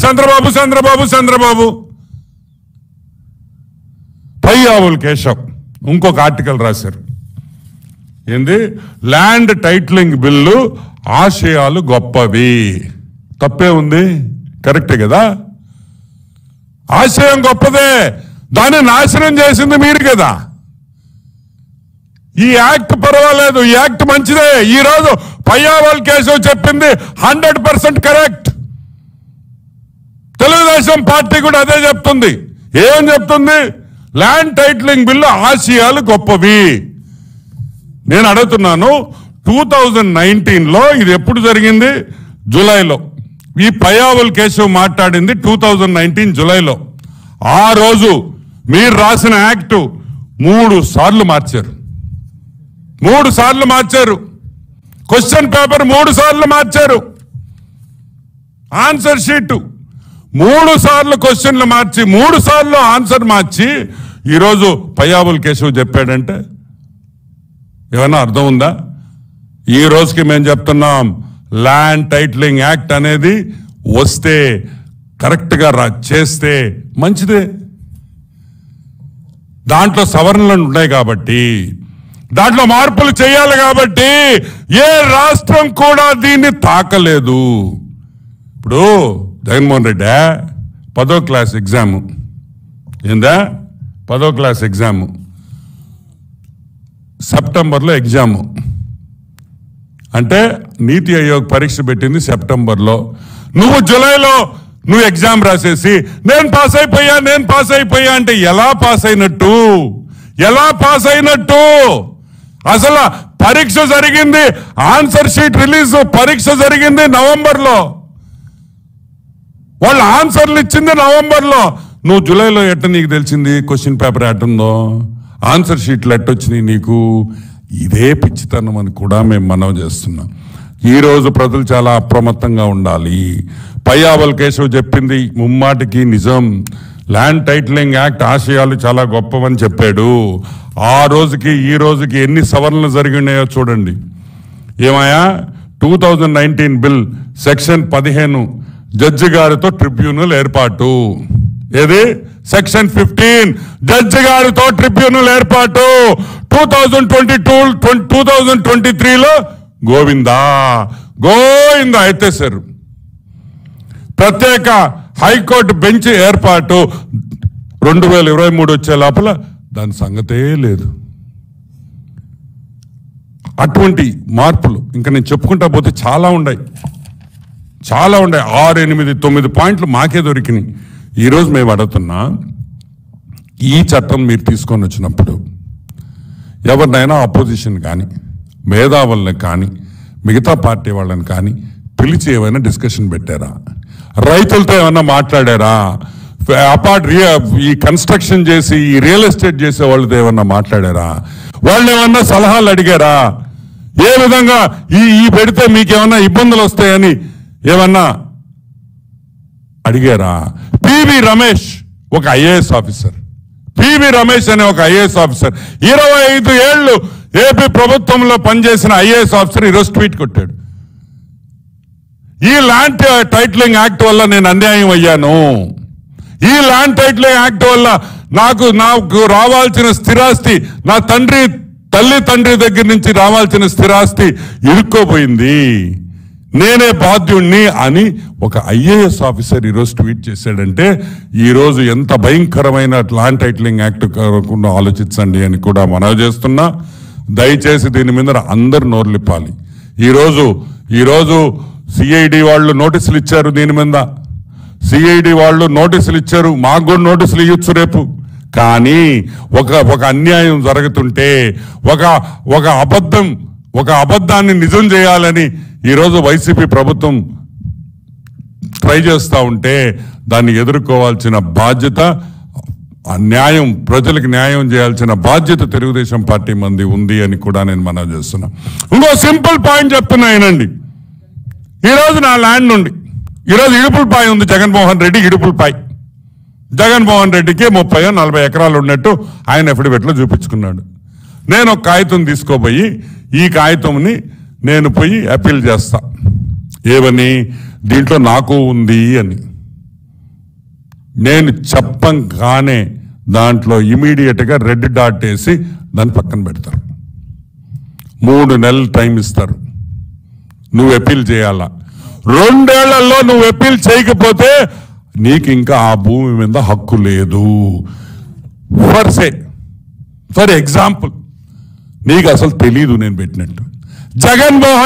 చంద్రబాబు పయ్యావుల్ కేశవ్ ఇంకొక ఆర్టికల్ రాశారు. ఏంది? ల్యాండ్ టైటిలింగ్ బిల్లు ఆశయాలు గొప్పవి. తప్పే ఉంది? కరెక్టే కదా. ఆశయం గొప్పదే, దాన్ని నాశనం చేసింది మీరు కదా. ఈ యాక్ట్ పర్వాలేదు, ఈ యాక్ట్ మంచిదే. ఈ రోజు పయ్యావుల్ కేశవ్ చెప్పింది 100% కరెక్ట్. తెలుగుదేశం పార్టీ కూడా అదే చెప్తుంది. ఏం చెప్తుంది? ల్యాండ్ టైటిలింగ్ బిల్లు ఆశయాలు గొప్పవి. నేను అడుగుతున్నాను, 2019లో ఇది ఎప్పుడు జరిగింది? జూలైలో. ఈ పయ్యావుల్ కేశవ్ మాట్లాడింది 2019 జూలైలో. ఆ రోజు మీరు రాసిన యాక్ట్ 3 సార్లు మార్చారు. 3 సార్లు మార్చారు. క్వశ్చన్ పేపర్ 3 సార్లు మార్చారు. ఆన్సర్ షీట్ 3 సార్లు క్వశ్చన్లు మార్చి 3 సార్లు ఆన్సర్ మార్చి ఈరోజు పయ్యావుల్ కేశవ్ చెప్పాడంటే ఏమన్నా అర్థం ఉందా? ఈ రోజుకి మేము చెప్తున్నాం, ల్యాండ్ టైటిలింగ్ యాక్ట్ అనేది వస్తే కరెక్ట్గా చేస్తే మంచిదే. దాంట్లో సవరణలు ఉన్నాయి కాబట్టి, దాంట్లో మార్పులు చేయాలి కాబట్టి ఏ రాష్ట్రం కూడా దీన్ని తాకలేదు. ఇప్పుడు జగన్మోహన్ రెడ్డి 10వ క్లాస్ ఎగ్జాము ఏందా? 10వ క్లాస్ ఎగ్జాము సెప్టెంబర్లో ఎగ్జాము. అంటే నీతి ఆయోగ్ పరీక్ష పెట్టింది సెప్టెంబర్లో. నువ్వు జూలైలో నువ్వు ఎగ్జామ్ రాసేసి నేను పాస్ అయిపోయా అంటే ఎలా పాస్ అయినట్టు? అసలు పరీక్ష జరిగింది, ఆన్సర్ షీట్ రిలీజ్, పరీక్ష జరిగింది నవంబర్లో, వాళ్ళు ఆన్సర్లు ఇచ్చింది నవంబర్లో. నువ్వు జూలైలో ఎట్ట నీకు తెలిసింది క్వశ్చన్ పేపర్ ఎట్టుందో, ఆన్సర్ షీట్లు ఎట్టొచ్చినాయి నీకు? ఇదే పిచ్చితనం అని కూడా మేము మనవి చేస్తున్నాం. ఈరోజు ప్రజలు చాలా అప్రమత్తంగా ఉండాలి. పయ్యావుల్ కేశవ్ చెప్పింది ముమ్మాటికి నిజం. ల్యాండ్ టైటిలింగ్ యాక్ట్ ఆశయాలు చాలా గొప్పవని చెప్పాడు. ఆ రోజుకి ఈ రోజుకి ఎన్ని సవరణలు జరిగినాయో చూడండి. ఏమయ్యా? 2019 బిల్ సెక్షన్ 15 జడ్జి గారితో ట్రిబ్యునల్ ఏర్పాటు. ఏది? సెక్షన్ 15 జడ్జి గారితో ట్రిబ్యునల్ ఏర్పాటు. 2023లో గోవిందా ఎత్తేశారు. ప్రత్యేక హైకోర్టు బెంచ్ ఏర్పాటు 2023 వచ్చే లోపల దాని సంగతే లేదు. అటువంటి మార్పులు ఇంకా నేను చెప్పుకుంటా పోతే చాలా ఉన్నాయి. 6, 8, 9 పాయింట్లు మాకే దొరికినాయి. ఈరోజు మేము అడుగుతున్నా, ఈ చట్టం మీరు తీసుకొని వచ్చినప్పుడు ఎవరినైనా అపోజిషన్ కానీ మేధావులను కానీ మిగతా పార్టీ వాళ్ళని కానీ పిలిచి ఏమైనా డిస్కషన్ పెట్టారా? రైతులతో ఏమైనా మాట్లాడారా? ఈ కన్స్ట్రక్షన్ చేసి ఈ రియల్ ఎస్టేట్ చేసే వాళ్ళతో ఏమన్నా మాట్లాడారా? వాళ్ళు ఏమన్నా సలహాలు అడిగారా? ఏ విధంగా ఈ పెడితే మీకేమన్నా ఇబ్బందులు వస్తాయని ఏమన్నా అడిగారా? పివి రమేష్ ఒక ఐఏఎస్ ఆఫీసర్, 25 ఏళ్ళు ఏపీ ప్రభుత్వంలో పనిచేసిన ఐఏఎస్ ఆఫీసర్ ఈరోజు ట్వీట్ కొట్టాడు, ఈ ల్యాండ్ టైటిలింగ్ యాక్ట్ వల్ల నేను అన్యాయం అయ్యాను, ఈ ల్యాండ్ టైటిలింగ్ యాక్ట్ వల్ల నాకు రావాల్సిన స్థిరాస్తి, నా తల్లి దగ్గర నుంచి రావాల్సిన స్థిరాస్తి ఇరుక్కోపోయింది, నేనే బాధ్యుణ్ణి అని ఒక ఐఏఎస్ ఆఫీసర్ ఈరోజు ట్వీట్ చేశాడంటే ఈరోజు ఎంత భయంకరమైన ల్యాండ్ టైటిలింగ్ యాక్ట్ ఆలోచించండి అని కూడా మనవి చేస్తున్నా. దయచేసి దీని మీద అందరు నోర్లిప్పాలి. ఈరోజు సిఐడి వాళ్ళు నోటీసులు ఇచ్చారు, దీని మీద సిఐడి వాళ్ళు నోటీసులు ఇచ్చారు, మాకు కూడా నోటీసులు ఇవ్వచ్చు రేపు. కానీ ఒక అన్యాయం జరుగుతుంటే ఒక అబద్ధాన్ని నిజం చేయాలని ఈరోజు వైసీపీ ప్రభుత్వం ట్రై చేస్తూ ఉంటే దాన్ని ఎదుర్కోవాల్సిన బాధ్యత, న్యాయం ప్రజలకు న్యాయం చేయాల్సిన బాధ్యత తెలుగుదేశం పార్టీ మంది ఉంది అని కూడా నేను మనవి చేస్తున్నా. ఇంకో సింపుల్ పాయింట్ చెప్తున్నా వినండి. ఈరోజు నా ల్యాండ్ నుండి ఈరోజు ఇడుపులపాయ ఉంది, జగన్మోహన్ రెడ్డి ఇడుపులపాయ. జగన్మోహన్ రెడ్డికి 30-40 ఎకరాలు ఉన్నట్టు ఆయన ఎఫిడవిట్లో చూపించుకున్నాడు. నేను ఒక కాగితం తీసుకోపోయి ఈ కాగితంని నేను పోయి అప్పీల్ చేస్తా, ఏమని? దీంట్లో నాకు ఉంది అని. నేను చెప్పంగానే దాంట్లో ఇమీడియట్గా రెడ్ డాట్ వేసి దాన్ని పక్కన పెడతారు. 3 నెలలు టైం ఇస్తారు. నువ్వు అపీల్ చేయాలా. 2 ఏళ్లలో నువ్వు అపీల్ చేయకపోతే నీకు ఇంకా ఆ భూమి మీద హక్కు లేదు. ఫర్ ఎగ్జాంపుల్, నీకు అసలు తెలీదు నేను పెట్టినట్టు. జగన్మోహన్